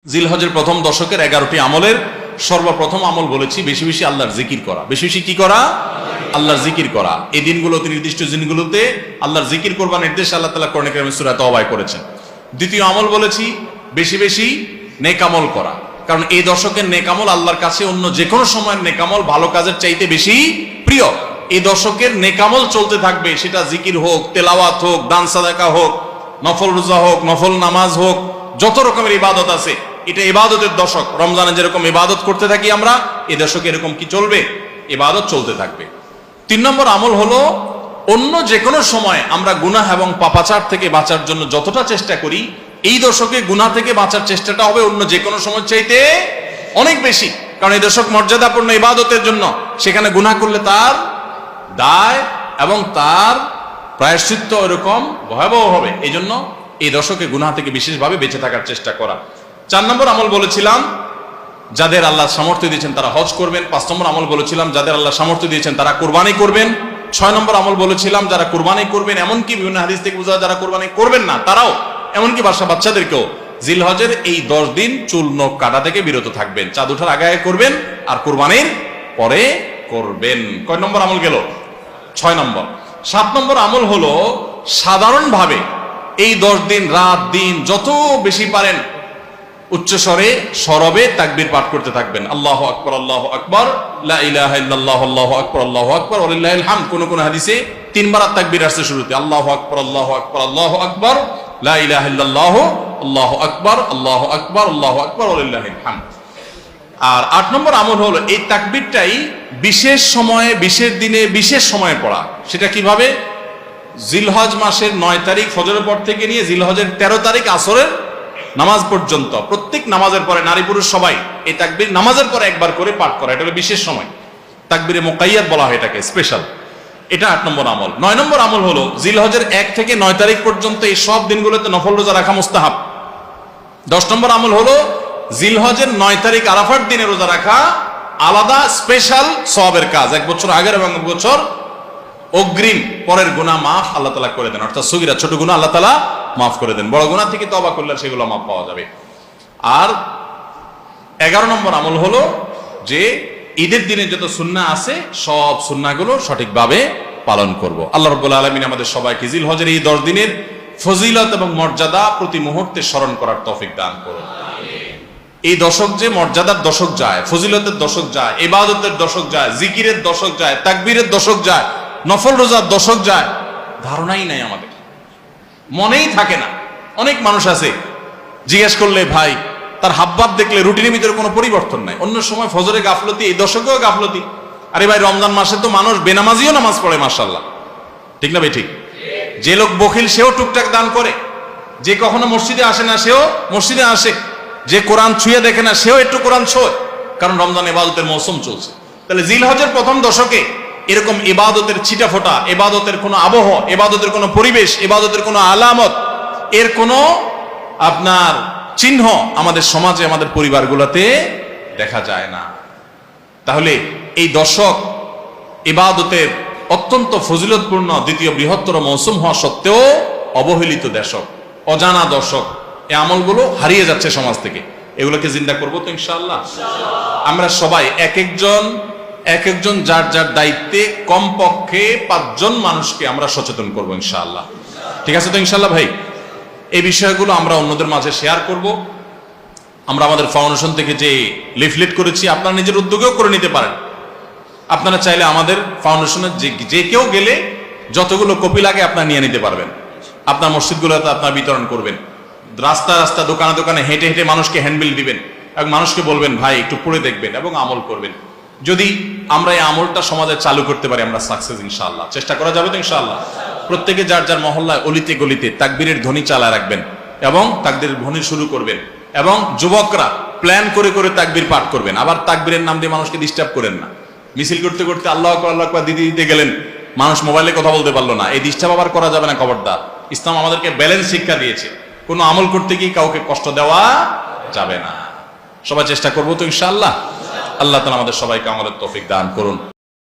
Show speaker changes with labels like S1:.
S1: জিলহজের প্রথম দশকের 11টি আমলের সর্বপ্রথম আমল বলেছি বেশি বেশি আল্লাহর জিকির করা। বেশি বেশি কি করা? আল্লাহর জিকির করা। এই দিনগুলোতে, নির্দিষ্ট দিনগুলোতে আল্লাহর জিকির করবার নির্দেশ আল্লাহ তাআলা কোরআন কারীমে সূরা তাওবায় করেছেন। দ্বিতীয় আমল বলেছি বেশি বেশি নেক আমল করা, কারণ এই দশকের নেক আমল আল্লাহর কাছে অন্য যে কোনো সময়ের নেক আমল ভালো কাজের চাইতে বেশি প্রিয়। এই দশকের নেক আমল চলতে থাকবে, সেটা জিকির হোক, তেলাওয়াত হোক, দান সাদাকা হোক, নফল রোজা হোক, নফল নামাজ হোক, যত রকমের ইবাদত আছে। এটা ইবাদতের দশক। রমজানে যেরকম ইবাদত করতে থাকি আমরা, এই দশকে এরকম কি চলবে? ইবাদত চলতে থাকবে। 3 নম্বর আমল হলো অন্য যে কোনো সময় আমরা গুনাহ এবং পাপাচার থেকে বাঁচার জন্য যতটা চেষ্টা করি, এই দশকে গুনাহ থেকে বাঁচার চেষ্টাটা হবে অন্য যে কোনো সময় চাইতে অনেক বেশি। কারণ এই দশক মর্যাদাপূর্ণ ইবাদতের জন্য, সেখানে গুনাহ করলে তার দায় এবং তার প্রায়শ্চিত্ত এরকম ভয়াবহ হবে। এই জন্য এই দশকে গুনাহ থেকে বিশেষভাবে বেঁচে থাকার চেষ্টা করা। 4 নম্বর আমল বলেছিলাম যাদের আল্লাহ সামর্থ্য দিয়েছেন তারা হজ করবেন। 5 নম্বর আমল বলেছিলাম যাদের আল্লাহ সামর্থ্য দিয়েছেন তারা কুরবানি করবেন। 6 নম্বর আমল বলেছিলাম যারা কুরবানি করবেন, এমনকি বিভিন্ন হাদিস থেকে বোঝা যারা কুরবানি করবেন না তারাও, এমনকি বাচ্চাদেরকেও জিলহজের এই 10 দিন চুল নখ কাটা থেকে বিরত থাকবেন। চাঁদ ওঠার আগে করবেন আর কুরবানির পরে করবেন। কয় নম্বর আমল গেল? 6 নম্বর। 7 নম্বর আমল হলো সাধারণভাবে এই 10 দিন রাত দিন যত বেশি পারেন উচ্চস্বরে সরবে তাকবীর পাঠ করতে থাকবেন। আল্লাহু আকবার, আল্লাহু আকবার, লা ইলাহা ইল্লাল্লাহ, আল্লাহু আকবার, আল্লাহু আকবার, ওয়ালিল্লাহিল হামদ। কোন হাদিসে 3 বার তাকবীর আসছে শুরুতে, আল্লাহু আকবার, আল্লাহু আকবার, আল্লাহু আকবার, লা ইলাহা ইল্লাল্লাহ, আল্লাহু আকবার, আল্লাহু আকবার, আল্লাহু আকবার, ওয়ালিল্লাহিল হামদ। আর 8 নম্বর আমল হলো এই তাকবীরটাই বিশেষ সময়ে, বিশেষ দিনে, বিশেষ সময়ে পড়া। সেটা কিভাবে? জিলহজ মাসের 9 তারিখ ফজরের পর থেকে নিয়ে জিলহজের 13 তারিখ আসরের নামাজ পর্যন্ত প্রত্যেক নামাজের পরে নারী পুরুষ সবাই এই তাকবীর নামাজের পরে একবার করে পাঠ করা। এটা হলো বিশেষ সময়, তাকবীরে মুকাইয়াদ বলা হয় এটাকে, স্পেশাল। এটা 8 নম্বর আমল। 9 নম্বর আমল হলো জিলহজের 1 থেকে 9 তারিখ পর্যন্ত এই সব দিনগুলোতে নফল রোজা রাখা মুস্তাহাব। 10 নম্বর আমল হলো জিলহজের 9 তারিখ আরাফার দিনে রোজা রাখা আলাদা স্পেশাল সওয়াবের কাজ। 1 বছর আগের এবং 1 বছর অগ্রিম পরের গুনাহ মাফ আল্লাহ তাআলা করে দেন। অর্থাৎ সগীরা ছোট গুনাহ আল্লাহ তাআলা মাফ করে দেন, বড় গুনাহ থেকে তওবা করলে সেগুলো মাফ পাওয়া যাবে। আর 11 নম্বর আমল হলো যে ঈদের দিনে যত সুন্নাহ আছে সব সুন্নাহগুলো সঠিকভাবে পালন করব। আল্লাহ রাব্বুল আলামিন আমাদের সবাইকে জিলহজের এই 10 দিনের ফজিলত এবং মর্যাদা প্রতি মুহূর্তে স্মরণ করার তৌফিক দান করুন। এই দশক যে মর্যাদার দশক যায়, ফজিলতের দশক যায়, ইবাদতের দশক যায়, জিকিরের দশক যায়, তাকবীরের দশক যায়, নফল রোজার দশক যায়, ধারণাই নাই আমাদের, মনেই থাকে না। অনেক মানুষ আছে জিজ্ঞেস করলে ভাই তার হাবভাব দেখলে রুটিনের ভিতরে কোনো পরিবর্তন নাই। অন্য সময় ফজরে গাফলতি, এই দশকেও গাফলতি। আরে ভাই রমজান মাসে তো মানুষ বেনামাজিও নামাজ পড়ে, মাশাআল্লাহ, ঠিক না ভাই? ঠিক। যে লোক বখিল সেও টুকটাক দান করে, যে কখনো মসজিদে আসে না সেও মসজিদে আসে, যে কোরআন ছুঁয়ে দেখে না সেও একটু কোরআন ছোঁয়, কারণ রমজান ইবাদতের মৌসুম চলছে। তাহলে জিলহজের প্রথম দশকে এরকম ইবাদতের ছিটাফোঁটা, ইবাদতের কোনো আবহ, ইবাদতের কোনো পরিবেশ, ইবাদতের কোনো আলামত, এর কোনো আপনার চিহ্ন আমাদের সমাজে, আমাদের পরিবারগুলোতে দেখা যায় না। তাহলে এই দশক ইবাদতের অত্যন্ত ফজিলতপূর্ণ দ্বিতীয় বৃহত্তর মৌসুম হওয়া সত্ত্বেও অবহেলিত দশক, অজানা দশক। এই আমলগুলো হারিয়ে যাচ্ছে সমাজ থেকে। এগুলোকে জিন্দা করবো তো ইনশাআল্লাহ। আমরা সবাই এক একজন যার যার দায়িত্বে কমপক্ষে 5 জন মানুষকে আমরা সচেতন করবো ইনশাআল্লাহ। ঠিক আছে তো ইনশাআল্লাহ ভাই? এই বিষয়গুলো আমরা অন্যদের মাঝে শেয়ার করব। আমরা আমাদের ফাউন্ডেশন থেকে যে লিফলেট করেছি আপনারা নিজের উদ্যোগেও করে নিতে পারেন। আপনারা চাইলে আমাদের ফাউন্ডেশনের যে কেউ গেলে যতগুলো কপি লাগে আপনারা নিয়ে নিতে পারবেন। আপনার মসজিদগুলোতে আপনারা বিতরণ করবেন, রাস্তা রাস্তা দোকানে দোকানে হেঁটে হেঁটে মানুষকে হ্যান্ডবিল দিবেন এবং মানুষকে বলবেন ভাই একটু পড়ে দেখবেন এবং আমল করবেন। যদি আমরা এই আমলটা সমাজে চালু করতে পারি আমরা সাকসেস ইনশাআল্লাহ। চেষ্টা করা যাবে তো ইনশাআল্লাহ। প্রত্যেকে যার যার মহল্লায় অলিতে গলিতে তাকবীরের ধ্বনি চালায় রাখবেন এবং তাকবীরের ধ্বনি শুরু করবেন, এবং যুবকরা প্ল্যান করে করে তাকবীর পাঠ করবেন। আবার তাকবীরের নাম দিয়ে মানুষকে ডিস্টার্ব করেন না। মিছিল করতে করতে আল্লাহু আকবার, আল্লাহু আকবার দিতে গেলেন, মানুষ মোবাইলে কথা বলতে পারলো না, এই ডিস্টার্ব আবার করা যাবে না, খবরদার। ইসলাম আমাদেরকে ব্যালেন্স শিক্ষা দিয়েছে, কোনো আমল করতে গিয়ে কাউকে কষ্ট দেওয়া যাবে না। সবাই চেষ্টা করবো তো ইনশাআল্লাহ। আল্লাহ তাআলা আমাদের সবাইকে আমলের তৌফিক দান করুন।